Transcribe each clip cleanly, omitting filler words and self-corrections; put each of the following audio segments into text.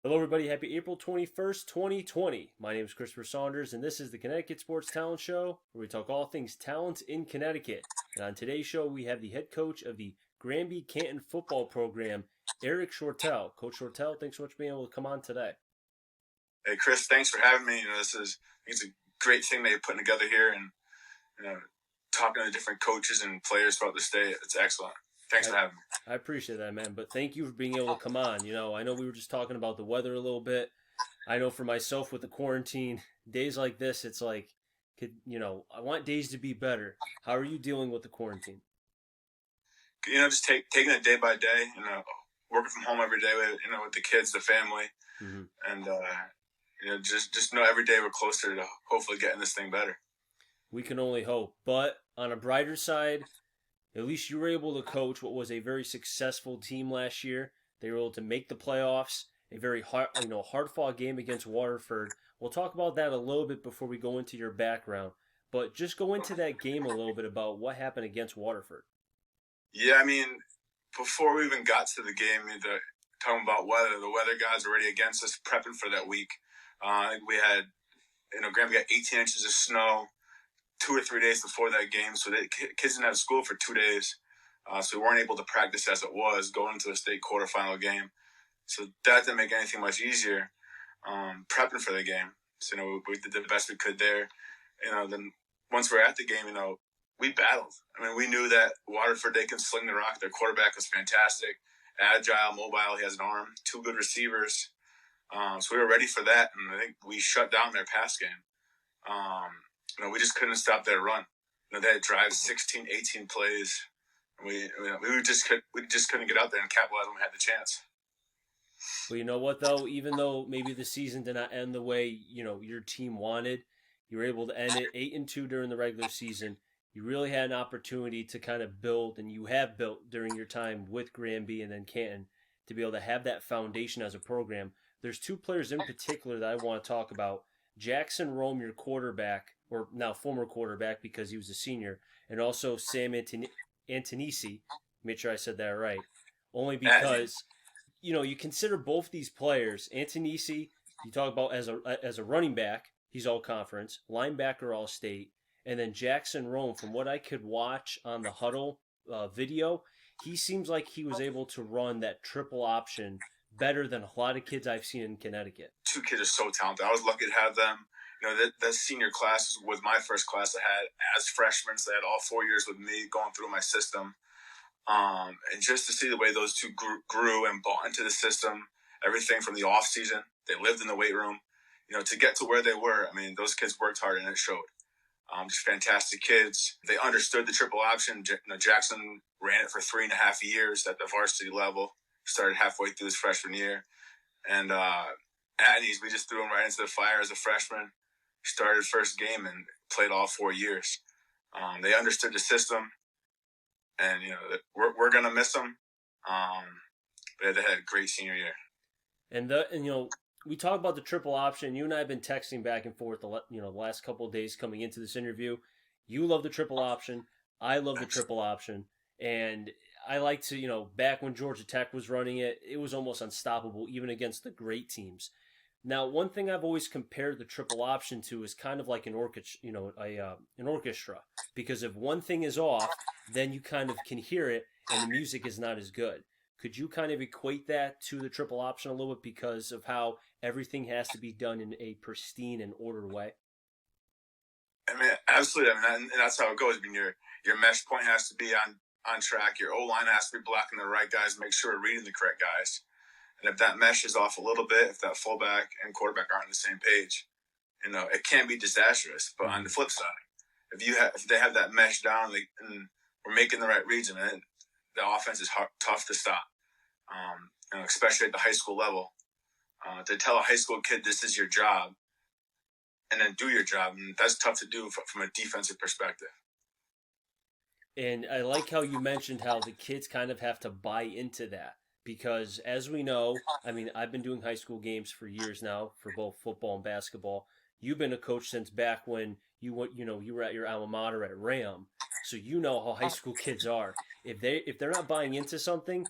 Hello, everybody. Happy April 21st, 2020. My name is Christopher Saunders, and this is the Connecticut Sports Talent Show, where we talk all things talent in Connecticut. And on today's show, we have the head coach of the Granby Canton Football program, Erik Shortell. Coach Shortell, thanks so much for being able to come on today. Hey, Chris, thanks for having me. It's a great thing that you're putting together here, and talking to different coaches and players throughout the state. It's excellent. Thanks for having me. I appreciate that, man. But thank you for being able to come on. I know we were just talking about the weather a little bit. I know for myself with the quarantine, days like this, it's like, I want days to be better. How are you dealing with the quarantine? Just taking it day by day. Working from home every day with the kids, the family, and just know every day we're closer to hopefully getting this thing better. We can only hope. But on a brighter side, at least you were able to coach what was a very successful team last year. They were able to make the playoffs, a very hard-fought game against Waterford. We'll talk about that a little bit before we go into your background. But just go into that game a little bit about what happened against Waterford. Yeah, before we even got to the game, talking about weather, the weather gods were already against us, prepping for that week. I think we had, Granby got 18 inches of snow 2 or 3 days before that game, so the kids didn't have school for 2 days, so we weren't able to practice as it was going into a state quarterfinal game. So that didn't make anything much easier, prepping for the game. So we did the best we could there. Then once we're at the game, we battled. We knew that Waterford, they can sling the rock. Their quarterback was fantastic, agile, mobile. He has an arm, 2 good receivers. So we were ready for that, and I think we shut down their pass game. We just couldn't stop their run. They had drives 16, 18 plays. We just couldn't get out there and capitalize when we had the chance. Well, you know what, though? Even though maybe the season did not end the way, your team wanted, you were able to end it 8-2 during the regular season. You really had an opportunity to kind of build, and you have built during your time with Granby and then Canton, to be able to have that foundation as a program. There's 2 players in particular that I want to talk about. Jackson Rome, your quarterback, or now former quarterback because he was a senior, and also Sam Antonisi. Make sure I said that right. Only because, you consider both these players. Antonisi, you talk about as a running back, he's all conference, linebacker all state, and then Jackson Rome, from what I could watch on the huddle video, he seems like he was able to run that triple option better than a lot of kids I've seen in Connecticut. 2 kids are so talented. I was lucky to have them. That senior class was my first class I had as freshmen, so they had all 4 years with me going through my system. And just to see the way those 2 grew and bought into the system, everything from the off season, they lived in the weight room, to get to where they were. Those kids worked hard and it showed. Just fantastic kids. They understood the triple option. Jackson ran it for 3.5 years at the varsity level. Started halfway through his freshman year. And Adnies, we just threw him right into the fire as a freshman. Started first game and played all 4 years. They understood the system. And, we're going to miss them. But they had a great senior year. And we talk about the triple option. You and I have been texting back and forth the last couple of days coming into this interview. You love the triple option. I love the triple option. And I like to, back when Georgia Tech was running it, it was almost unstoppable, even against the great teams. Now, one thing I've always compared the triple option to is kind of like an orchestra, because if one thing is off, then you kind of can hear it, and the music is not as good. Could you kind of equate that to the triple option a little bit because of how everything has to be done in a pristine and ordered way? Absolutely. And that's how it goes. Your mesh point has to be on track. Your O-line has to be blocking the right guys, make sure we're reading the correct guys. And if that mesh is off a little bit, if that fullback and quarterback aren't on the same page, it can be disastrous. But on the flip side, if they have that mesh down and we're making the right reads, and the offense is tough to stop, especially at the high school level. To tell a high school kid this is your job and then do your job, and that's tough to do from a defensive perspective. And I like how you mentioned how the kids kind of have to buy into that. Because as we know, I've been doing high school games for years now for both football and basketball. You've been a coach since back when you were at your alma mater at Ram, so you know how high school kids are. If they're not buying into something,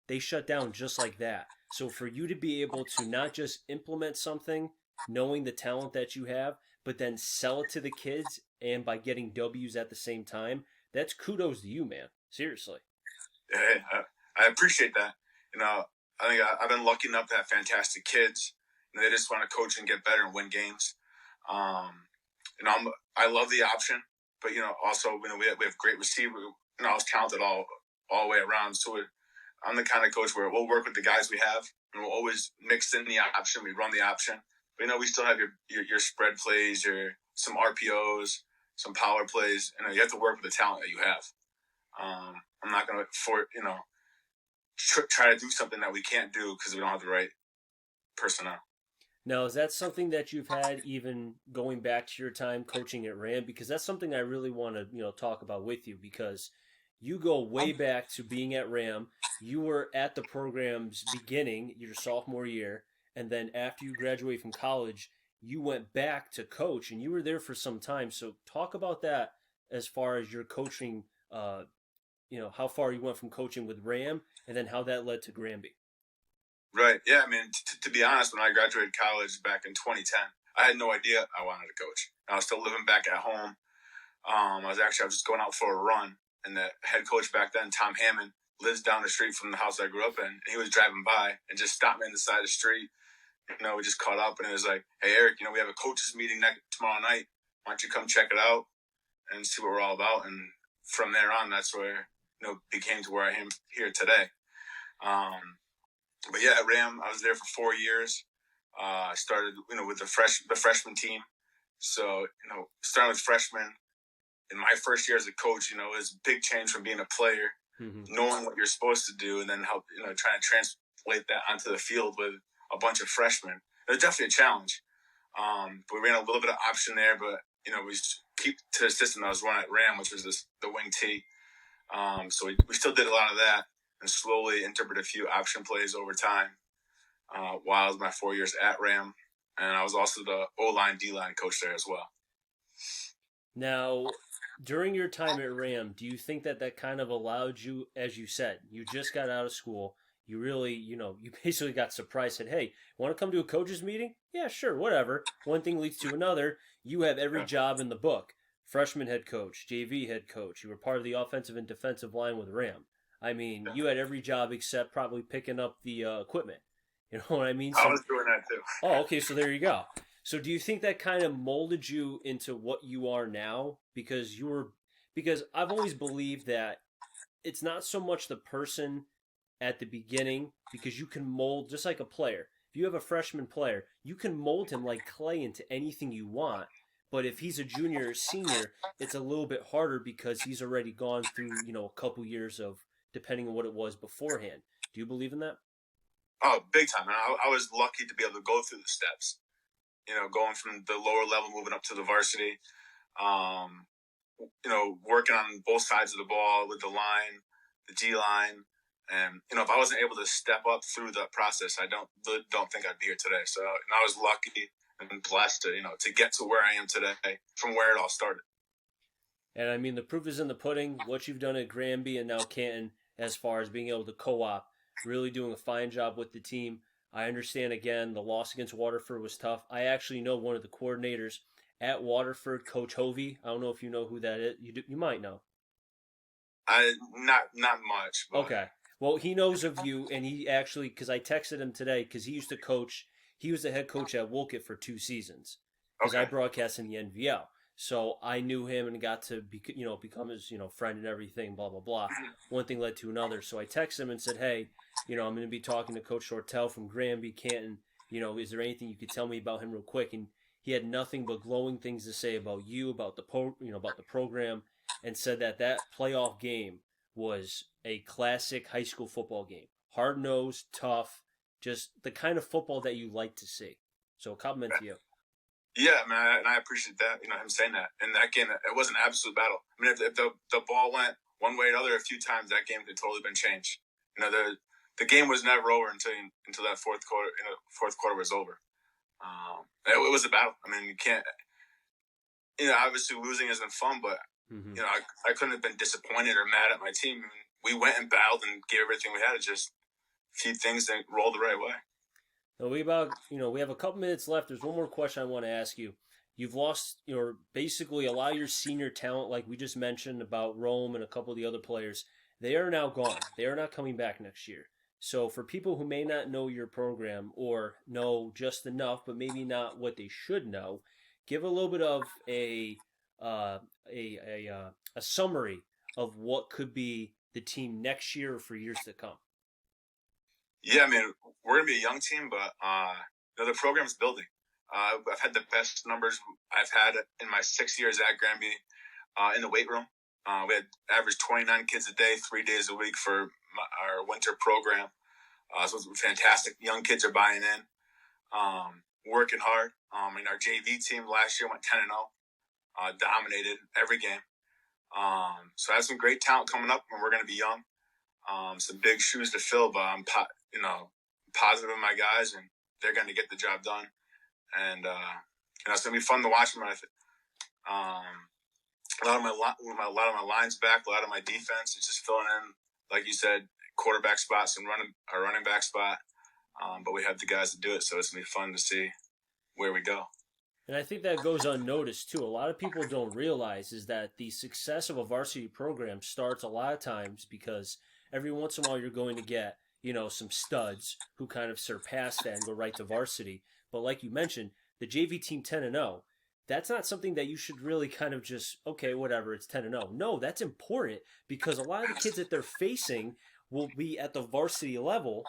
they shut down just like that. So for you to be able to not just implement something, knowing the talent that you have, but then sell it to the kids and by getting W's at the same time, that's kudos to you, man. Seriously. Yeah, I appreciate that. I think I've been lucky enough to have fantastic kids. They just want to coach and get better and win games. I love the option, but also we have great receivers. I was talented all the way around. So I'm the kind of coach where we'll work with the guys we have, and we'll always mix in the option. We run the option, but we still have your spread plays, some RPOs, some power plays. You have to work with the talent that you have. I'm not going to try to do something that we can't do because we don't have the right personnel. Now, is that something that you've had even going back to your time coaching at Ram? Because that's something I really want to, talk about with you because you go way back to being at Ram. You were at the program's beginning, your sophomore year, and then after you graduated from college, you went back to coach, and you were there for some time. So talk about that as far as your coaching, how far you went from coaching with Ram, and then how that led to Granby. Right. Yeah. I mean, to be honest, when I graduated college back in 2010, I had no idea I wanted to coach. I was still living back at home. I was just going out for a run, and the head coach back then, Tom Hammond, lives down the street from the house I grew up in. And he was driving by and just stopped me on the side of the street. We just caught up, and it was like, "Hey, Eric, we have a coaches meeting tomorrow night. Why don't you come check it out and see what we're all about?" And from there on, that's where became to where I am here today. But yeah, at Ram, I was there for 4 years. I started, with the freshman team. So, starting with freshmen, in my first year as a coach, it was a big change from being a player, knowing what you're supposed to do, and then trying to translate that onto the field with a bunch of freshmen. It was definitely a challenge. But we ran a little bit of option there, but, we keep to the system I was running at Ram, which was the wing T. So we still did a lot of that and slowly interpreted a few option plays over time while I was my 4 years at Ram. And I was also the O-line, D-line coach there as well. Now, during your time at Ram, do you think that kind of allowed you, as you said, you just got out of school, you really, you basically got surprised, said, hey, want to come to a coaches meeting? Yeah, sure, whatever. One thing leads to another. You have every job in the book. Freshman head coach, JV head coach. You were part of the offensive and defensive line with Ram. I mean, you had every job except probably picking up the equipment. You know what I mean? So, I was doing that too. Oh, okay, so there you go. So do you think that kind of molded you into what you are now? Because I've always believed that it's not so much the person at the beginning, because you can mold just like a player. If you have a freshman player, you can mold him like clay into anything you want. But if he's a junior or senior, it's a little bit harder because he's already gone through, a couple years of depending on what it was beforehand. Do you believe in that? Oh, big time. I was lucky to be able to go through the steps. Going from the lower level, moving up to the varsity. Working on both sides of the ball with the line, the D line, and if I wasn't able to step up through the process, I don't think I'd be here today. So I was lucky and blessed to get to where I am today from where it all started. And I mean, the proof is in the pudding. What you've done at Granby and now Canton, as far as being able to co-op, really doing a fine job with the team. I understand, again, the loss against Waterford was tough. I actually know one of the coordinators at Waterford, Coach Hovey. I don't know if you know who that is. You might know. Not much. But... Okay. Well, he knows of you, and he actually, because I texted him today, because he used to coach. He was the head coach at Wolcott for 2 seasons. Because I broadcast in the NVL. So I knew him and got to become his friend and everything, blah, blah, blah. One thing led to another. So I texted him and said, hey, I'm going to be talking to Coach Shortell from Granby, Canton. Is there anything you could tell me about him real quick? And he had nothing but glowing things to say about you, about the about the program, and said that playoff game was a classic high school football game. Hard-nosed, tough, just the kind of football that you like to see. So a compliment to you. Yeah, man, and I appreciate that, him saying that. In that game, it was an absolute battle. I mean, if the ball went one way or another a few times, that game could totally been changed. The game was never over until that fourth quarter. Fourth quarter was over. It was a battle. I mean, you can't. Obviously losing isn't fun, but I couldn't have been disappointed or mad at my team. We went and battled and gave everything we had. It just few things that roll the right way. Now we have a couple minutes left. There's one more question I want to ask you. You've lost basically a lot of your senior talent, like we just mentioned about Rome and a couple of the other players. They are now gone. They are not coming back next year. So for people who may not know your program or know just enough, but maybe not what they should know, give a little bit of uh, a summary of what could be the team next year or for years to come. Yeah, I mean, we're going to be a young team, but the program's building. I've had the best numbers I've had in my 6 years at Granby in the weight room. We had average 29 kids a day, 3 days a week for our winter program. So it's fantastic. Young kids are buying in, working hard. And our JV team last year went 10-0, dominated every game. So I have some great talent coming up, and we're going to be young. Some big shoes to fill, but I'm positive in my guys, and they're going to get the job done. And it's going to be fun to watch them. A lot of my lines back, a lot of my defense is just filling in, like you said, quarterback spots and running back spot. But we have the guys to do it, so it's going to be fun to see where we go. And I think that goes unnoticed too. A lot of people don't realize is that the success of a varsity program starts a lot of times because every once in a while you're going to get, some studs who kind of surpass that and go right to varsity. But like you mentioned, the JV team 10-0, that's not something that you should really kind of just, okay, whatever, it's 10-0. No, that's important because a lot of the kids that they're facing will be at the varsity level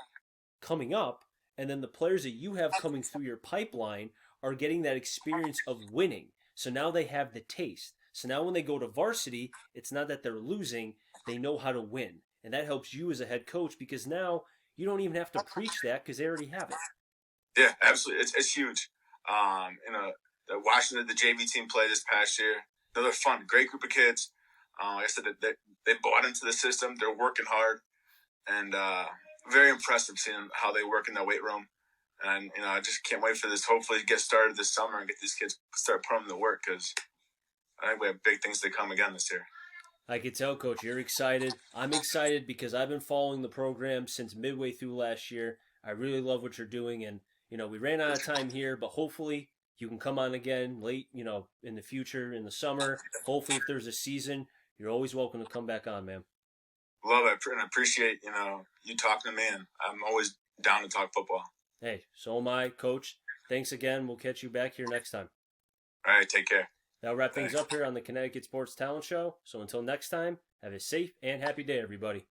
coming up, and then the players that you have coming through your pipeline are getting that experience of winning. So now they have the taste. So now when they go to varsity, it's not that they're losing, they know how to win. And that helps you as a head coach because now you don't even have to preach that because they already have it. Yeah, absolutely. It's huge. Watching the JV team play this past year, they're fun. Great group of kids. Like I said, they bought into the system. They're working hard. And very impressive seeing how they work in that weight room. And, I just can't wait for this, hopefully, to get started this summer and get these kids start putting them to work because I think we have big things to come again this year. I can tell, Coach, you're excited. I'm excited because I've been following the program since midway through last year. I really love what you're doing. And, we ran out of time here, but hopefully you can come on again late, in the future, in the summer. Hopefully if there's a season, you're always welcome to come back on, man. Love it and I appreciate, you talking to me, and I'm always down to talk football. Hey, so am I, Coach. Thanks again. We'll catch you back here next time. All right, take care. That'll wrap things up here on the Connecticut Sports Talent Show. So until next time, have a safe and happy day, everybody.